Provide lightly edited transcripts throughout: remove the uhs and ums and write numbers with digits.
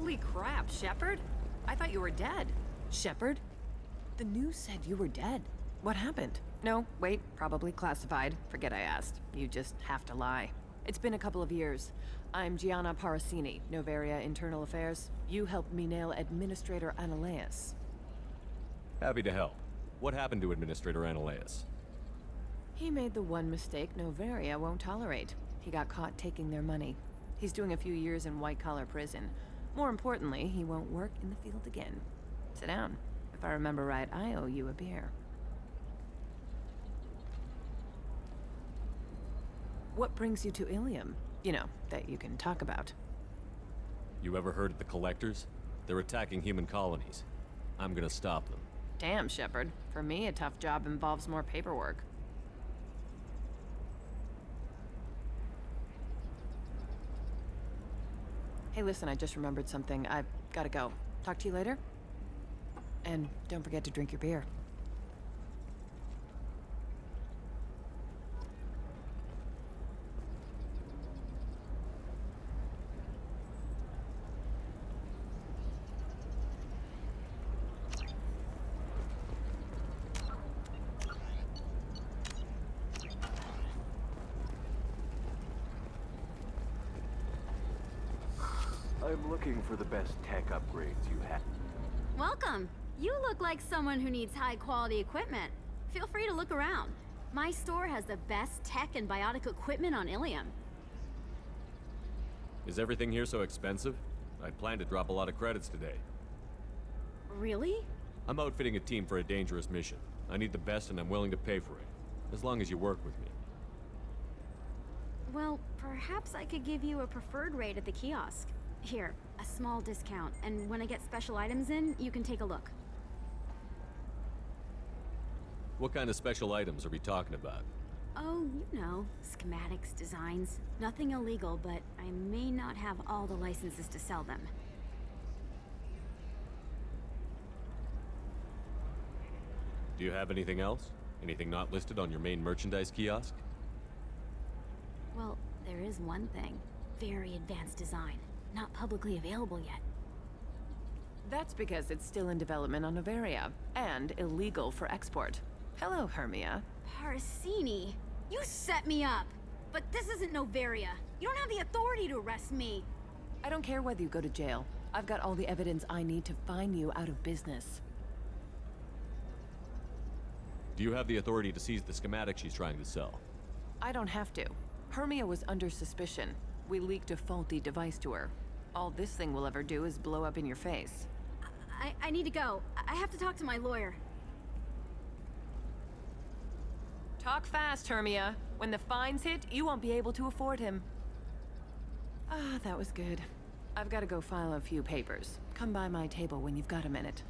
Holy crap, Shepard? I thought you were dead. Shepard? The news said you were dead. What happened? No, wait, probably classified. Forget I asked. You just have to lie. It's been a couple of years. I'm Gianna Parasini, Novaria Internal Affairs. You helped me nail Administrator Analeas. Happy to help. What happened to Administrator Analeas? He made the one mistake Novaria won't tolerate. He got caught taking their money. He's doing a few years in white-collar prison. More importantly, he won't work in the field again. Sit down. If I remember right, I owe you a beer. What brings you to Ilium? You know, that you can talk about. You ever heard of the Collectors? They're attacking human colonies. I'm gonna stop them. Damn, Shepard. For me, a tough job involves more paperwork. Hey, listen, I just remembered something. I've gotta go. Talk to you later? And don't forget to drink your beer. I'm looking for the best tech upgrades you have. Welcome. You look like someone who needs high-quality equipment. Feel free to look around. My store has the best tech and biotic equipment on Ilium. Is everything here so expensive? I'd planned to drop a lot of credits today. Really? I'm outfitting a team for a dangerous mission. I need the best and I'm willing to pay for it. As long as you work with me. Well, perhaps I could give you a preferred rate at the kiosk. Here, a small discount, and when I get special items in, you can take a look. What kind of special items are we talking about? Oh, you know, schematics, designs. Nothing illegal, but I may not have all the licenses to sell them. Do you have anything else? Anything not listed on your main merchandise kiosk? Well, there is one thing. Very advanced design. Not publicly available yet. That's because it's still in development on Novaria, and illegal for export. Hello, Hermia. Parasini, you set me up! But this isn't Novaria. You don't have the authority to arrest me. I don't care whether you go to jail. I've got all the evidence I need to find you out of business. Do you have the authority to seize the schematic she's trying to sell? I don't have to. Hermia was under suspicion. We leaked a faulty device to her. All this thing will ever do is blow up in your face. I need to go. I have to talk to my lawyer. Talk fast, Hermia. When the fines hit, you won't be able to afford him. Ah, that was good. I've got to go file a few papers. Come by my table when you've got a minute.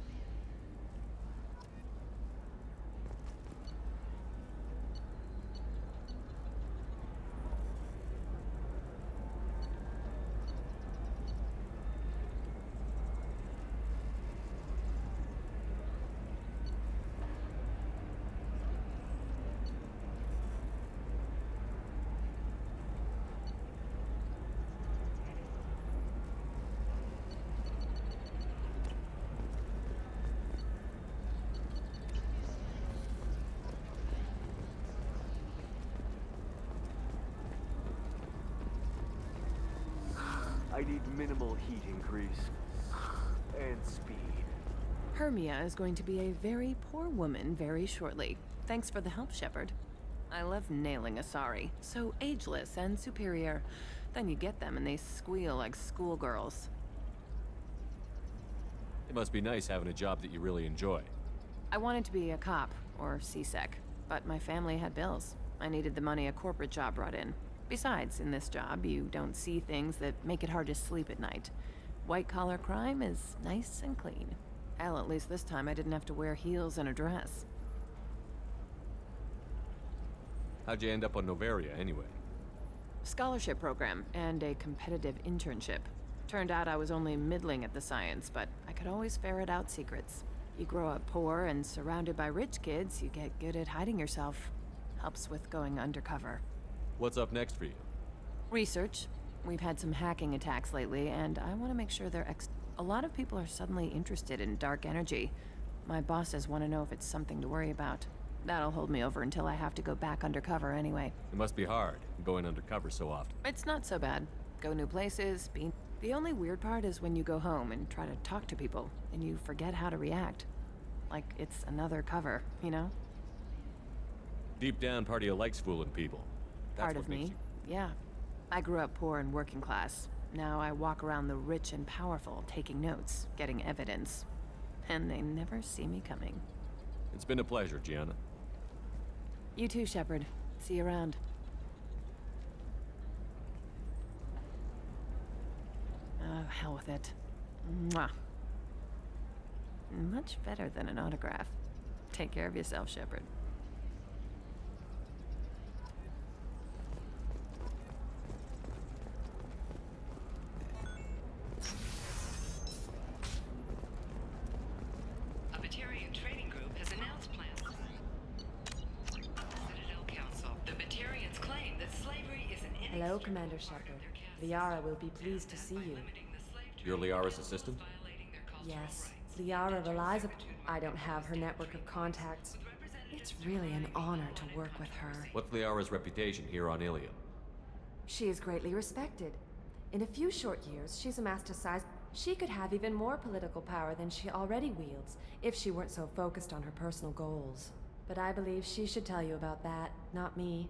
I need minimal heat increase. And speed. Hermia is going to be a very poor woman very shortly. Thanks for the help, Shepard. I love nailing Asari. So ageless and superior. Then you get them and they squeal like schoolgirls. It must be nice having a job that you really enjoy. I wanted to be a cop, or CSEC, but my family had bills. I needed the money a corporate job brought in. Besides, in this job, you don't see things that make it hard to sleep at night. White-collar crime is nice and clean. Hell, at least this time I didn't have to wear heels and a dress. How'd you end up on Novaria, anyway? Scholarship program and a competitive internship. Turned out I was only middling at the science, but I could always ferret out secrets. You grow up poor and surrounded by rich kids, you get good at hiding yourself. Helps with going undercover. What's up next for you? Research. We've had some hacking attacks lately, and I want to make sure they're A lot of people are suddenly interested in dark energy. My bosses want to know if it's something to worry about. That'll hold me over until I have to go back undercover anyway. It must be hard, going undercover so often. It's not so bad. Go new places, be... The only weird part is when you go home and try to talk to people, and you forget how to react. Like it's another cover, you know? Deep down, part of you likes fooling people. That's Part what of makes me, yeah. I grew up poor and working class. Now I walk around the rich and powerful, taking notes, getting evidence. And they never see me coming. It's been a pleasure, Gianna. You too, Shepard. See you around. Oh, hell with it. Mwah. Much better than an autograph. Take care of yourself, Shepard. A Batarian trading group has announced plans. Citadel Council. The Batarians claim that slavery is an Hello, Commander Shepard. Liara will be pleased to see you. You're Liara's assistant? Yes, Liara relies upon... I don't have her network of contacts. It's really an honor to work with her. What's Liara's reputation here on Ilium? She is greatly respected. In a few short years, she's amassed a size... She could have even more political power than she already wields, if she weren't so focused on her personal goals. But I believe she should tell you about that, not me.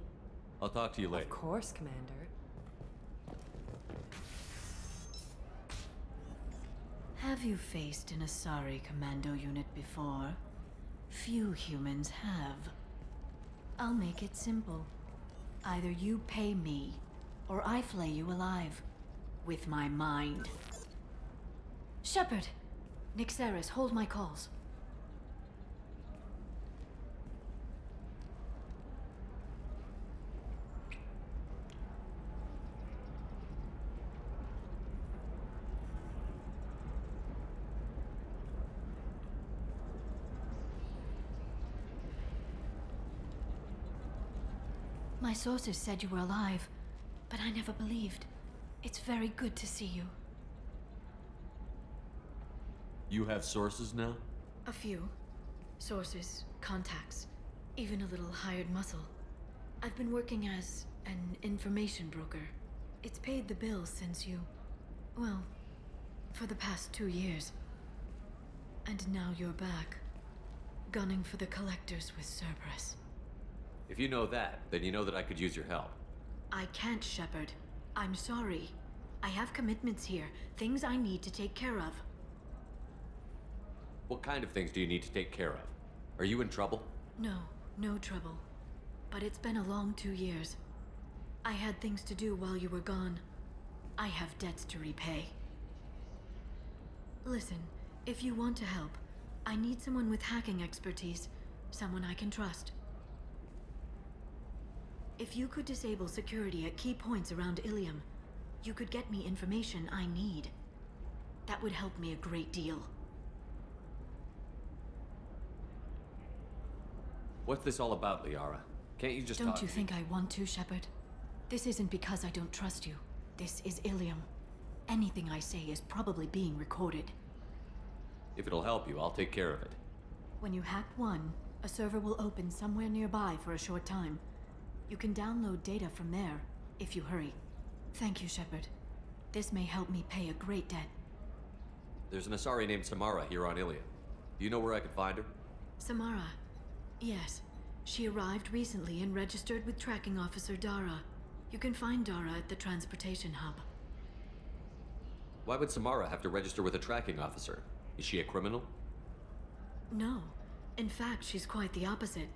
I'll talk to you later. Of course, Commander. Have you faced an Asari commando unit before? Few humans have. I'll make it simple. Either you pay me, or I flay you alive. With my mind. Shepard! Nixeris, hold my calls. My sources said you were alive, but I never believed. It's very good to see you. You have sources now? A few. Sources, contacts, even a little hired muscle. I've been working as an information broker. It's paid the bills since you... well, for the past 2 years. And now you're back, gunning for the collectors with Cerberus. If you know that, then you know that I could use your help. I can't, Shepard. I'm sorry. I have commitments here, things I need to take care of. What kind of things do you need to take care of? Are you in trouble? No, no trouble. But it's been a long 2 years. I had things to do while you were gone. I have debts to repay. Listen, if you want to help, I need someone with hacking expertise. Someone I can trust. If you could disable security at key points around Ilium, you could get me information I need. That would help me a great deal. What's this all about, Liara? Can't you just Don't talk you to me? think I want to, Shepard? This isn't because I don't trust you. This is Ilium. Anything I say is probably being recorded. If it'll help you, I'll take care of it. When you hack one, a server will open somewhere nearby for a short time. You can download data from there, if you hurry. Thank you, Shepard. This may help me pay a great debt. There's an Asari named Samara here on Ilium. Do you know where I could find her? Samara. Yes. She arrived recently and registered with Tracking Officer Dara. You can find Dara at the transportation hub. Why would Samara have to register with a tracking officer? Is she a criminal? No. In fact, she's quite the opposite.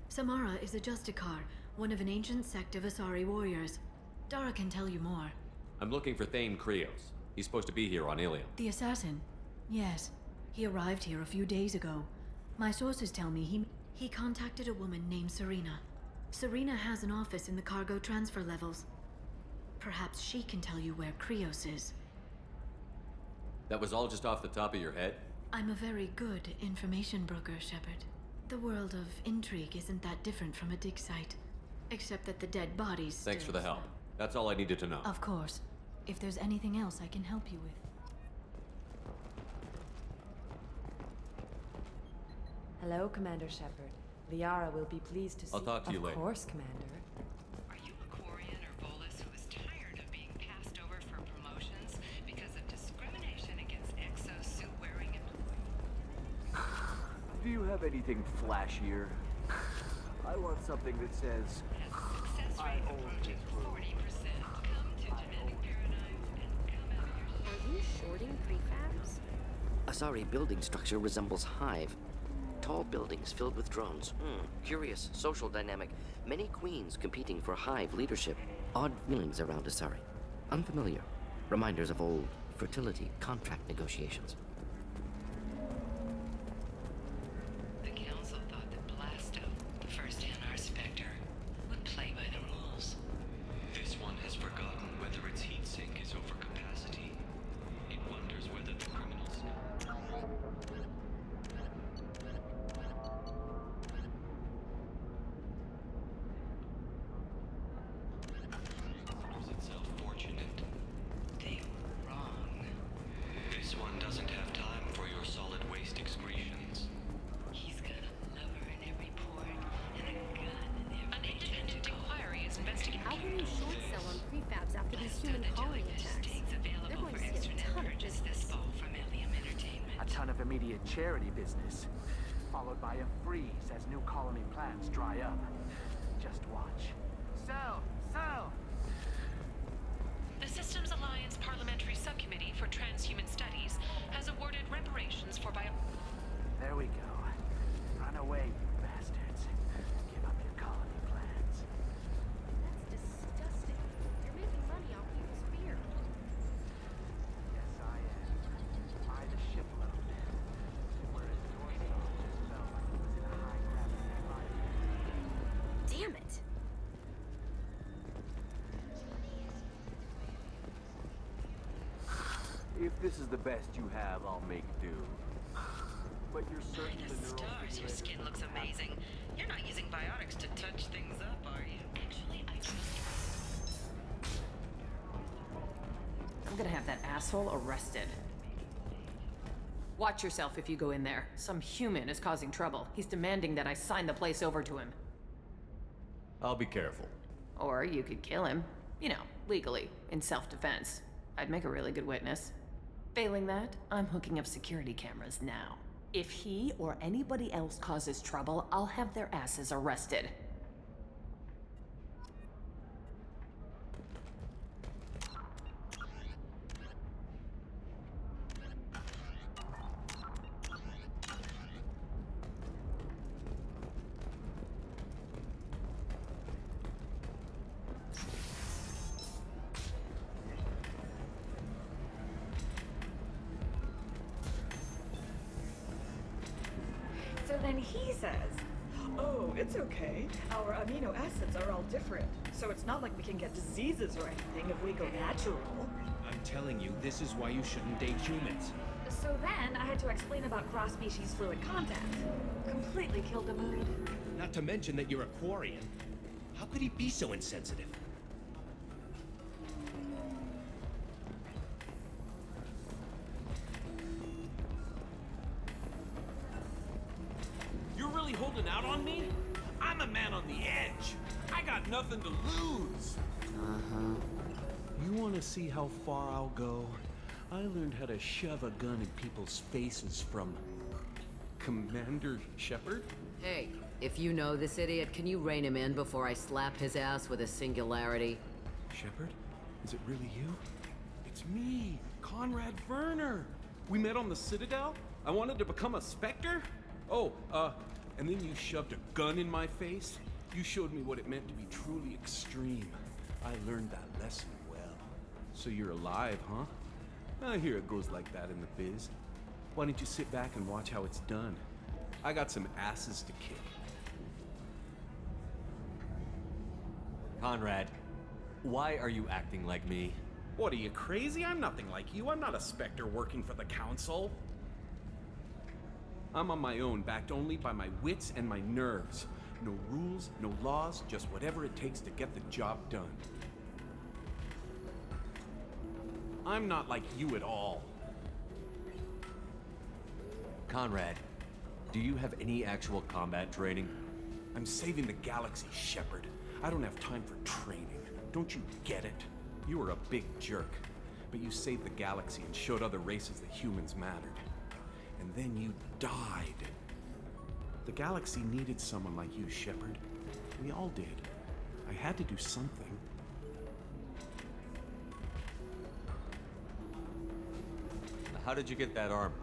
Samara is a Justicar, one of an ancient sect of Asari warriors. Dara can tell you more. I'm looking for Thane Krios. He's supposed to be here on Ilium. The assassin? Yes. He arrived here a few days ago. My sources tell me he contacted a woman named Serena. Serena has an office in the cargo transfer levels. Perhaps she can tell you where Krios is. That was all just off the top of your head? I'm a very good information broker, Shepard. The world of intrigue isn't that different from a dig site. Except that the dead bodies Thanks for still the help. That's all I needed to know. Of course. If there's anything else I can help you with. Hello, Commander Shepard. Liara will be pleased to see— I'll talk to you later. Of course, Commander. Are you a Quarian or Volus who is tired of being passed over for promotions because of discrimination against exosuit-wearing employees? Do you have anything flashier? I want something that says, Success I rate own approaching this room. 40%. Come to genetic paradigms and come out of your Are you shorting prefabs? Asari building structure resembles Hive. Tall buildings filled with drones. Curious social dynamic. Many queens competing for Hive leadership. Odd feelings around Asari. Unfamiliar. Reminders of old fertility contract negotiations. The council thought that Blasto, the first NR Spectre, would play by the rules. This one has forgotten whether its heat sink is over capacity. It wonders whether the criminals. Considers itself fortunate. They were wrong. This one doesn't have time for your solid waste excretions. He's got a lover in every port and a gun in every— An independent inquiry is investigating. How can you short sell on prefabs after these human colony attacks? They're Available going for to see a extranet ton of purchase this business. fall from Ilium Entertainment. A ton of immediate charity business, followed by a freeze as new colony plans dry up. Just watch. Sell! Sell! The Systems Alliance Parliamentary Subcommittee for Transhuman Studies has awarded reparations for There we go. Run away, you bastards. Give up your colony plans. That's disgusting. You're making money off people's fear. Yes, I am. By the shipload. Whereas your soul just felt like it was in a high-gravity environment. Damn it! if this is the best you have, I'll make do. But you're certain By the the neural stars, your stimulator skin will looks happen. amazing. You're not using biotics to touch things up, are you? Actually, I trust I'm gonna have that asshole arrested. Watch yourself if you go in there. Some human is causing trouble. He's demanding that I sign the place over to him. I'll be careful. Or you could kill him. You know, legally, in self-defense. I'd make a really good witness. Failing that, I'm hooking up security cameras now. If he or anybody else causes trouble, I'll have their asses arrested. So then he says, oh, it's okay. Our amino acids are all different. So it's not like we can get diseases or anything if we go natural. I'm telling you, this is why you shouldn't date humans. So then I had to explain about cross-species fluid contact. Completely killed the mood. Not to mention that you're a Quarian. How could he be so insensitive? You're really holding out on me? I'm a man on the edge. I got nothing to lose. You want to see how far I'll go? I learned how to shove a gun in people's faces from Commander Shepard. Hey, if you know this idiot, can you rein him in before I slap his ass with a singularity? Shepard? Is it really you? It's me, Conrad Werner. We met on the Citadel. I wanted to become a Spectre. Oh, and then you shoved a gun in my face. You showed me what it meant to be truly extreme. I learned that lesson well. So you're alive, huh? I hear it goes like that in the biz. Why don't you sit back and watch how it's done? I got some asses to kick. Conrad, why are you acting like me? What, are you crazy? I'm nothing like you. I'm not a Spectre working for the Council. I'm on my own, backed only by my wits and my nerves. No rules, no laws, just whatever it takes to get the job done. I'm not like you at all. Conrad, Do you have any actual combat training? I'm saving the galaxy, Shepard. I don't have time for training. Don't you get it? You were a big jerk, but you saved the galaxy and showed other races that humans mattered. And then you died. The galaxy needed someone like you, Shepard. We all did. I had to do something. How did you get that armor?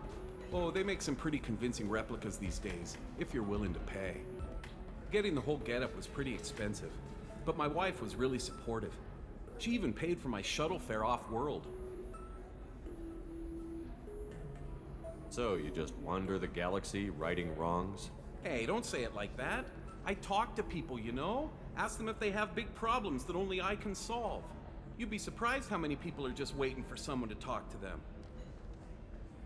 Oh, they make some pretty convincing replicas these days, if you're willing to pay. Getting the whole getup was pretty expensive, but my wife was really supportive. She even paid for my shuttle fare off-world. So, you just wander the galaxy, righting wrongs? Hey, don't say it like that. I talk to people, you know? Ask them if they have big problems that only I can solve. You'd be surprised how many people are just waiting for someone to talk to them.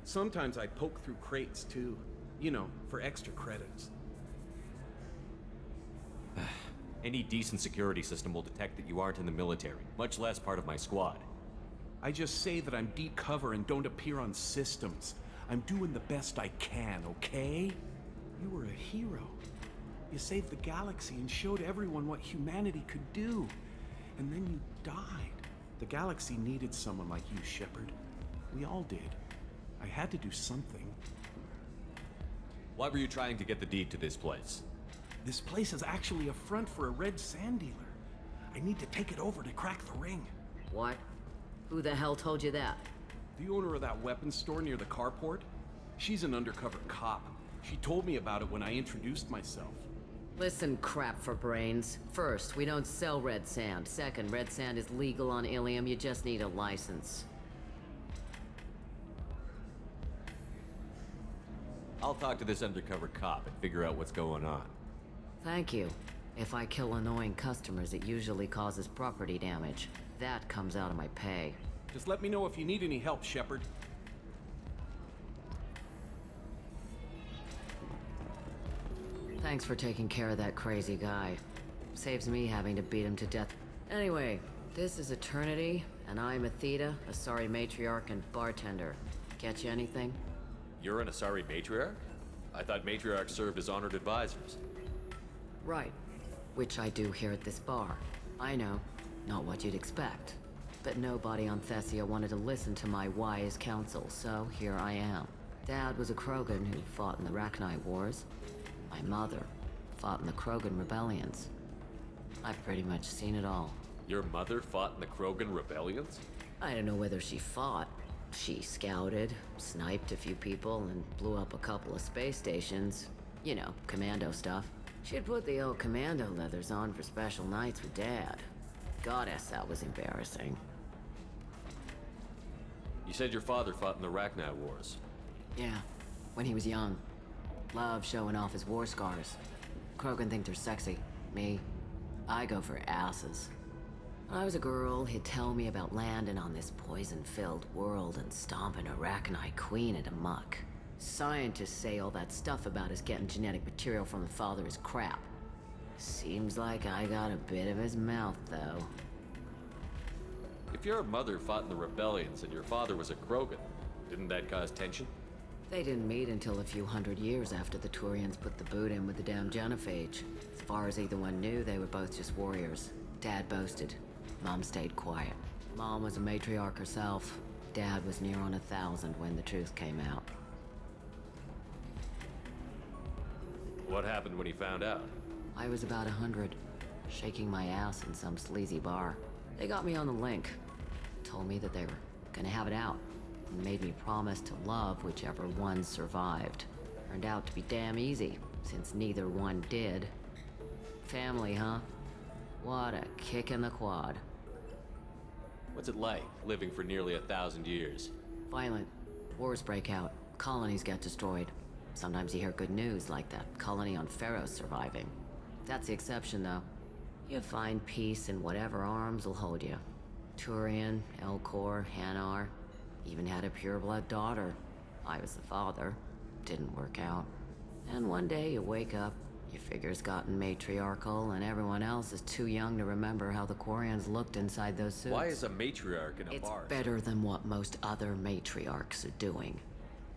Sometimes I poke through crates, too. You know, for extra credits. Any decent security system will detect that you aren't in the military, much less part of my squad. I just say that I'm deep cover and don't appear on systems. I'm doing the best I can, okay? You were a hero. You saved the galaxy and showed everyone what humanity could do. And then you died. The galaxy needed someone like you, Shepard. We all did. I had to do something. Why were you trying to get the deed to this place? This place is actually a front for a red sand dealer. I need to take it over to crack the ring. What? Who the hell told you that? The owner of that weapons store near the carport. She's an undercover cop. She told me about it when I introduced myself. Listen, crap for brains. First, we don't sell red sand. Second, red sand is legal on Ilium. You just need a license. I'll talk to this undercover cop and figure out what's going on. Thank you. If I kill annoying customers, it usually causes property damage. That comes out of my pay. Just let me know if you need any help, Shepard. Thanks for taking care of that crazy guy. Saves me having to beat him to death. Anyway, this is Eternity, and I'm Athena, a sorry matriarch and bartender. Get you anything? You're an Asari matriarch? I thought matriarchs served as honored advisors. Right. Which I do here at this bar. I know, not what you'd expect. But nobody on Thessia wanted to listen to my wise counsel, so here I am. Dad was a Krogan who fought in the Rachni Wars. My mother fought in the Krogan rebellions. I've pretty much seen it all. Your mother fought in the Krogan rebellions? I don't know whether she fought. She scouted, sniped a few people, and blew up a couple of space stations. You know, commando stuff. She'd put the old commando leathers on for special nights with Dad. Goddess, that was embarrassing. You said your father fought in the Rachni Wars. Yeah, when he was young. Loved showing off his war scars. Krogan think they're sexy. Me, I go for asses. When I was a girl, he'd tell me about landing on this poison-filled world and stomping a Rachni queen into muck. Scientists say all that stuff about us getting genetic material from the father is crap. Seems like I got a bit of his mouth, though. If your mother fought in the rebellions and your father was a Krogan, didn't that cause tension? They didn't meet until a few hundred years after the Turians put the boot in with the damn genophage. As far as either one knew, they were both just warriors. Dad boasted. Mom stayed quiet. Mom was a matriarch herself. Dad was near on 1,000 when the truth came out. What happened when he found out? I was about 100, shaking my ass in some sleazy bar. They got me on the link. Told me that they were gonna have it out, and made me promise to love whichever one survived. Turned out to be damn easy, since neither one did. Family, huh? What a kick in the quad. What's it like, living for nearly 1,000 years? Violent. Wars break out. Colonies get destroyed. Sometimes you hear good news, like that colony on Pharaoh surviving. That's the exception, though. You find peace in whatever arms will hold you. Turian, Elcor, Hanar. Even had a pureblood daughter. I was the father. Didn't work out. And one day you wake up, your figure's gotten matriarchal, and everyone else is too young to remember how the Quarians looked inside those suits. Why is a matriarch in a bar? It's better than what most other matriarchs are doing.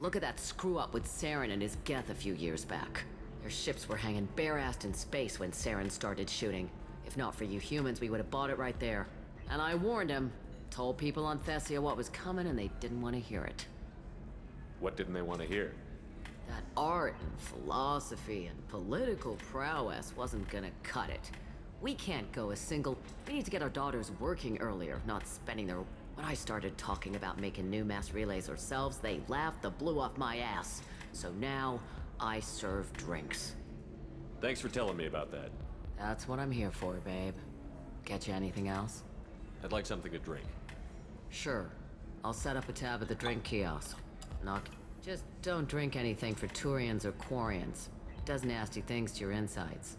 Look at that screw-up with Saren and his Geth a few years back. Their ships were hanging bare-assed in space when Saren started shooting. If not for you humans, we would have bought it right there. And I warned him. Told people on Thessia what was coming and they didn't want to hear it. What didn't they want to hear? That art and philosophy and political prowess wasn't gonna cut it. We can't go a single... We need to get our daughters working earlier, not spending their... When I started talking about making new mass relays ourselves, they laughed the blue off my ass. So now, I serve drinks. Thanks for telling me about that. That's what I'm here for, babe. Get you anything else? I'd like something to drink. Sure. I'll set up a tab at the drink kiosk. Just don't drink anything for Turians or Quarians. It does nasty things to your insides.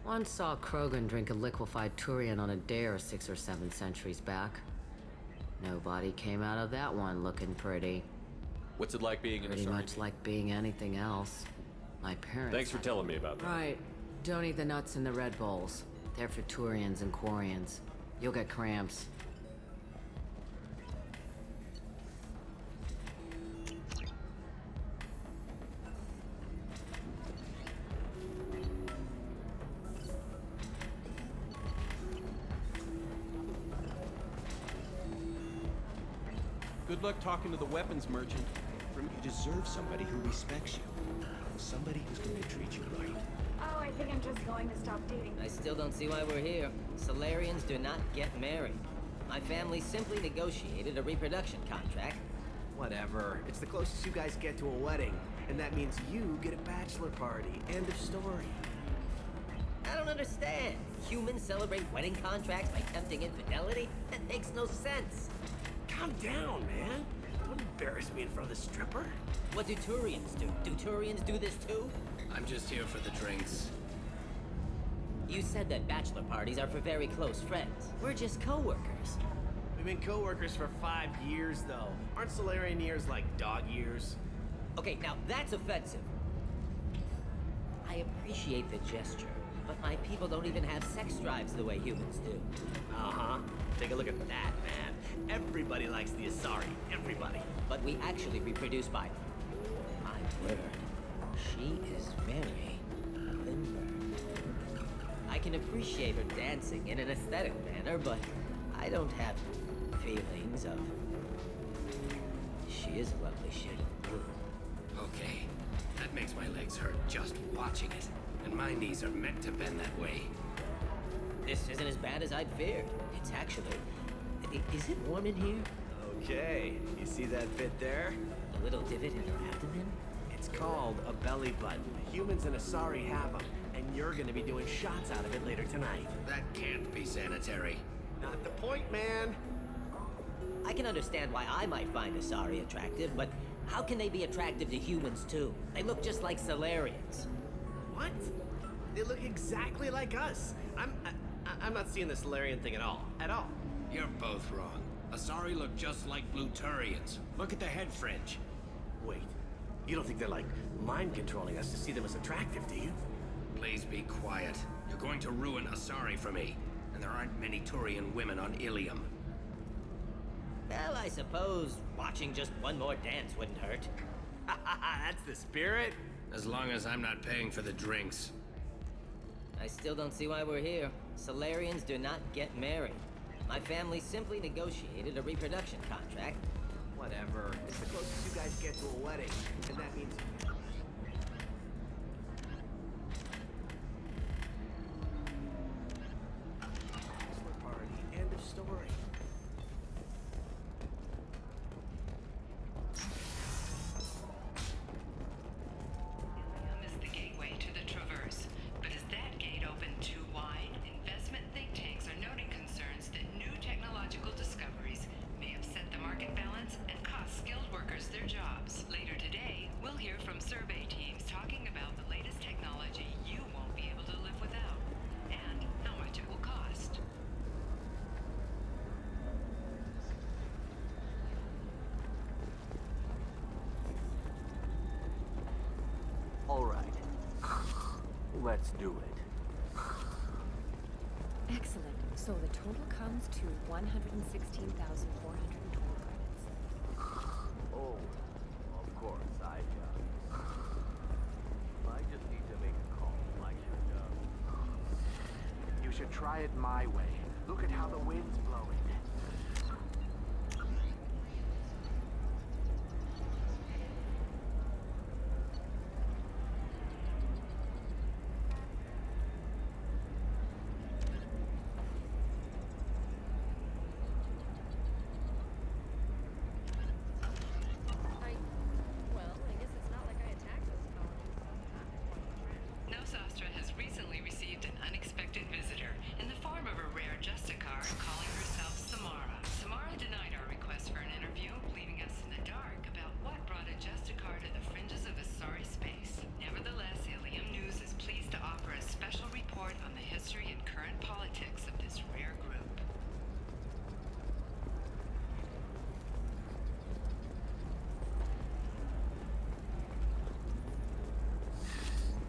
Once saw Krogan drink a liquefied Turian on a dare 6 or 7 centuries back. Nobody came out of that one looking pretty. What's it like being in a Pretty Asari? much like being anything else. My parents... Thanks for telling me about that. Right. Don't eat the nuts in the Red Bowls. They're for Turians and Quarians. You'll get cramps. Good luck talking to the weapons merchant. You deserve somebody who respects you. Somebody who's going to treat you right. Oh, I think I'm just going to stop dating. I still don't see why we're here. Solarians do not get married. My family simply negotiated a reproduction contract. Whatever. It's the closest you guys get to a wedding. And that means you get a bachelor party. End of story. I don't understand. Humans celebrate wedding contracts by tempting infidelity? That makes no sense. Calm down, man. Don't embarrass me in front of the stripper. What do Turians do? Do Turians do this too? I'm just here for the drinks. You said that bachelor parties are for very close friends. We're just co-workers. We've been co-workers for 5 years, though. Aren't Solarian years like dog years? Okay, now that's offensive. I appreciate the gesture, but my people don't even have sex drives the way humans do. Uh-huh. Take a look at that, man. Everybody likes the Asari. Everybody. But we actually reproduce by... My word. She is very limber. I can appreciate her dancing in an aesthetic manner, but I don't have feelings of... She is a lovely shade of blue. Okay. That makes my legs hurt just watching it. And my knees are meant to bend that way. This isn't as bad as I'd feared. It's actually... Is it warm in here? Okay. You see that bit there? The little divot in her abdomen? It's called a belly button. Humans and Asari have them, and you're gonna be doing shots out of it later tonight. That can't be sanitary. Not the point, man. I can understand why I might find Asari attractive, but how can they be attractive to humans too? They look just like Solarians. What? They look exactly like us. I'm not seeing the Solarian thing at all. At all. You're both wrong. Asari look just like blue Turians. Look at the head fringe. Wait. You don't think they're like mind controlling us to see them as attractive, do you? Please be quiet. You're going to ruin Asari for me. And there aren't many Turian women on Ilium. Well, I suppose watching just one more dance wouldn't hurt. That's the spirit. As long as I'm not paying for the drinks. I still don't see why we're here. Solarians do not get married. My family simply negotiated a reproduction contract. Whatever. It's the closest you guys get to a wedding. And that means... Bachelor party. End of story. Ilium is the gateway to the Traverse. But is that gate open too wide? Investment think tanks are noting concerns that new technological discoveries may upset the market balance and cost skilled workers their jobs. Later today, we'll hear from survey teams talking about the latest technology you won't be able to live without, and how much it will cost. All right. Let's do it. Excellent. So the total comes to 116,420 credits. Oh, of course, I just need to make a call. You should try it my way. Look at how the wind's blowing. Nosastra has recently received an unexpected visitor in the form of a rare Justicar calling herself Samara. Samara denied our request for an interview, leaving us in the dark about what brought a Justicar to the fringes of Asari space. Nevertheless, Ilium News is pleased to offer a special report on the history and current politics of this rare group.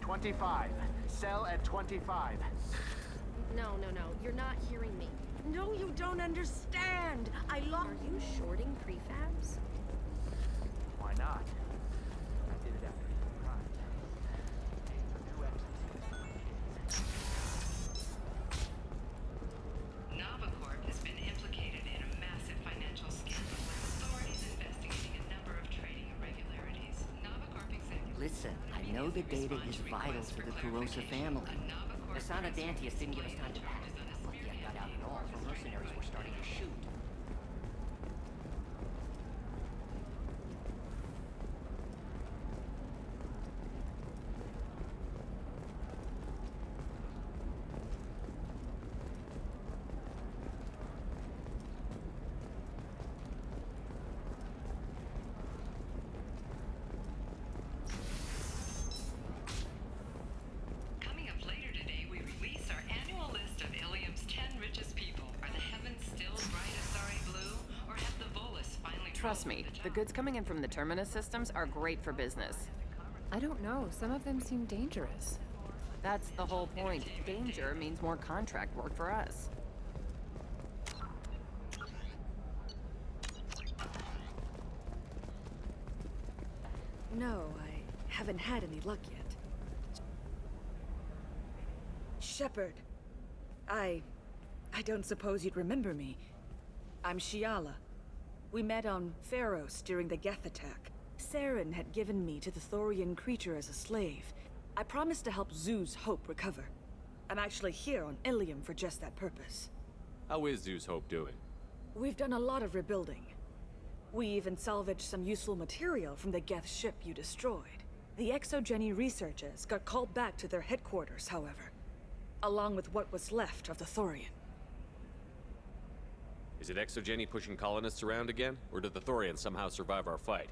25. Sell at 25. No, you're not hearing me. No, you don't understand. Are you shorting prefabs? Why not? I did it after he cried. Gained some new exits. Navacorp has been implicated in a massive financial scandal with authorities investigating a number of trading irregularities. Navacorp executives... Listen, I know the data is vital to the Kurosa family. The Sana Dantius didn't give us time to pack. Lucky I got out at all, for mercenaries were starting to shoot. Coming up later today, we release our annual list of Ilium's 10 richest people. Are the heavens still bright Asari blue, or have the Volus finally... Trust me, the goods coming in from the Terminus systems are great for business. I don't know, some of them seem dangerous. That's the whole point. Danger means more contract work for us. No, I haven't had any luck yet. Shepard. I don't suppose you'd remember me. I'm Shiala. We met on Pharos during the Geth attack. Saren had given me to the Thorian creature as a slave. I promised to help Zeus Hope recover. I'm actually here on Ilium for just that purpose. How is Zeus Hope doing? We've done a lot of rebuilding. We even salvaged some useful material from the Geth ship you destroyed. The Exogeny researchers got called back to their headquarters, however, along with what was left of the Thorian. Is it Exogeny pushing colonists around again? Or did the Thorians somehow survive our fight?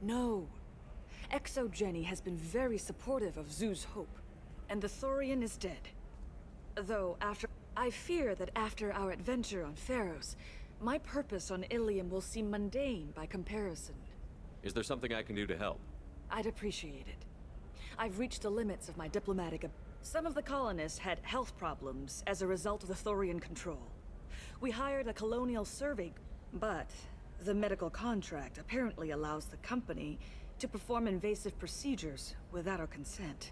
No. Exogeny has been very supportive of Zeus Hope, and the Thorian is dead. Though I fear that after our adventure on Pharos, my purpose on Ilium will seem mundane by comparison. Is there something I can do to help? I'd appreciate it. I've reached the limits of my diplomatic Some of the colonists had health problems as a result of the Thorian control. We hired a colonial survey, but the medical contract apparently allows the company to perform invasive procedures without our consent.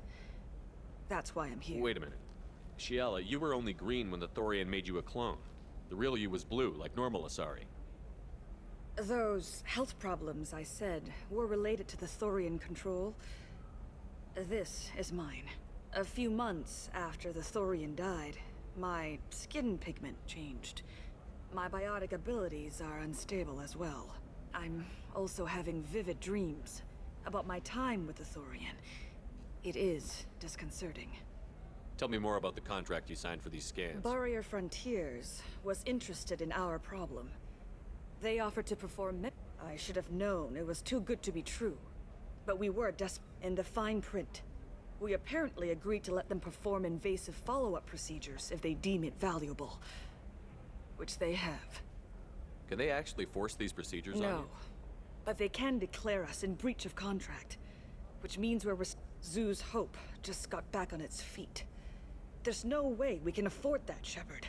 That's why I'm here. Wait a minute. Shiala, you were only green when the Thorian made you a clone. The real you was blue, like normal Asari. Those health problems I said were related to the Thorian control. This is mine. A few months after the Thorian died, my skin pigment changed. My biotic abilities are unstable as well. I'm also having vivid dreams about my time with the Thorian. It is disconcerting. Tell me more about the contract you signed for these scans. Barrier Frontiers was interested in our problem. They offered to perform I should have known it was too good to be true. But we were in the fine print. We apparently agreed to let them perform invasive follow-up procedures if they deem it valuable. Which they have. Can they actually force these procedures on you? No. But they can declare us in breach of contract. Which means Zeus Hope just got back on its feet. There's no way we can afford that, Shepard.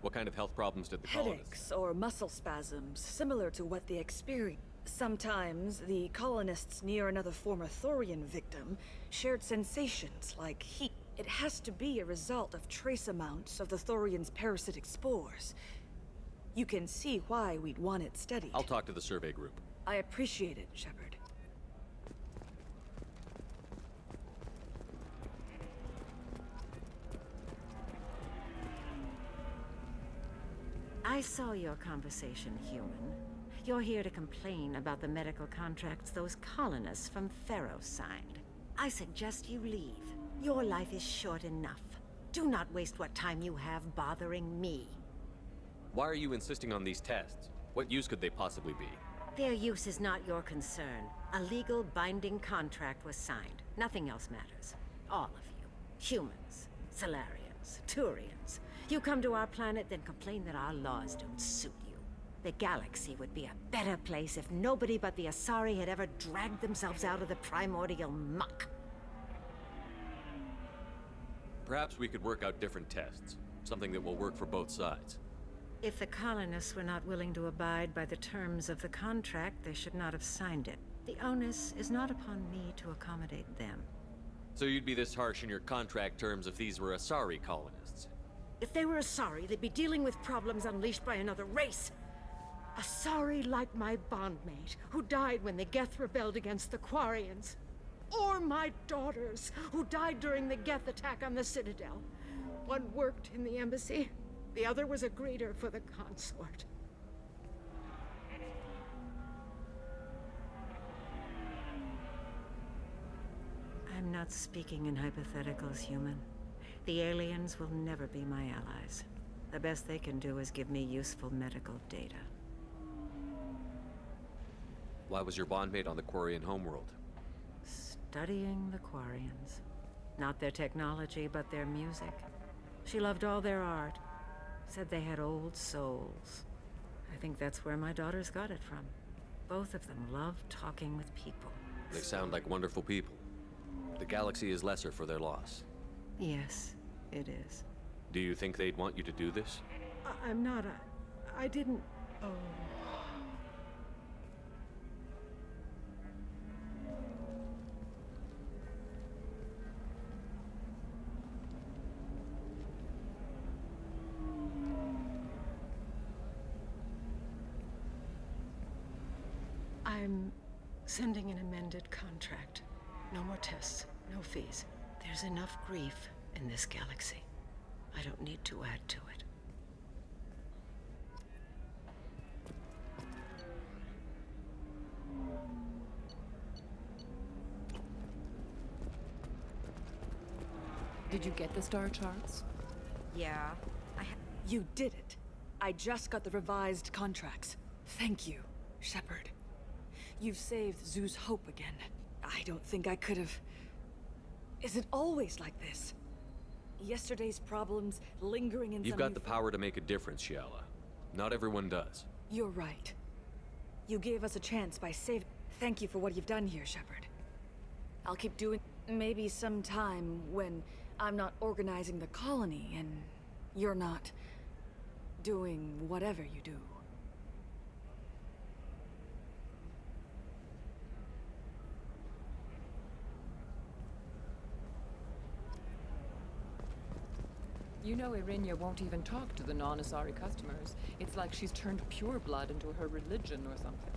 What kind of health problems did the colonists? Headaches or muscle spasms, similar to what they experienced. Sometimes the colonists near another former Thorian victim shared sensations like heat. It has to be a result of trace amounts of the Thorian's parasitic spores. You can see why we'd want it studied. I'll talk to the survey group. I appreciate it, Shepard. I saw your conversation, human. You're here to complain about the medical contracts those colonists from Pharaoh signed. I suggest you leave. Your life is short enough. Do not waste what time you have bothering me. Why are you insisting on these tests? What use could they possibly be? Their use is not your concern. A legal binding contract was signed. Nothing else matters. All of you. Humans, Solarians, Turians. You come to our planet, then complain that our laws don't suit you. The galaxy would be a better place if nobody but the Asari had ever dragged themselves out of the primordial muck. Perhaps we could work out different tests. Something that will work for both sides. If the colonists were not willing to abide by the terms of the contract, they should not have signed it. The onus is not upon me to accommodate them. So you'd be this harsh in your contract terms if these were Asari colonists? If they were Asari, they'd be dealing with problems unleashed by another race. Asari like my bondmate, who died when the Geth rebelled against the Quarians. Or my daughters, who died during the Geth attack on the Citadel. One worked in the embassy, the other was a greeter for the consort. I'm not speaking in hypotheticals, human. The aliens will never be my allies. The best they can do is give me useful medical data. Why was your bondmate on the Quarian homeworld? Studying the Quarians. Not their technology, but their music. She loved all their art. Said they had old souls. I think that's where my daughters got it from. Both of them love talking with people. They sound like wonderful people. The galaxy is lesser for their loss. Yes, it is. Do you think they'd want you to do this? I'm not I didn't... Oh... I'm sending an amended contract. No more tests, no fees. There's enough grief in this galaxy. I don't need to add to it. Did you get the star charts? Yeah, You did it. I just got the revised contracts. Thank you, Shepard. You've saved Zoo's hope again. I don't think I could have... Is it always like this? Yesterday's problems lingering in You've got the power to make a difference, Shiala. Not everyone does. You're right. You gave us a chance by saving... Thank you for what you've done here, Shepard. I'll keep doing... Maybe sometime when I'm not organizing the colony and you're not doing whatever you do. You know Irinia won't even talk to the non-Asari customers. It's like she's turned pureblood into her religion or something.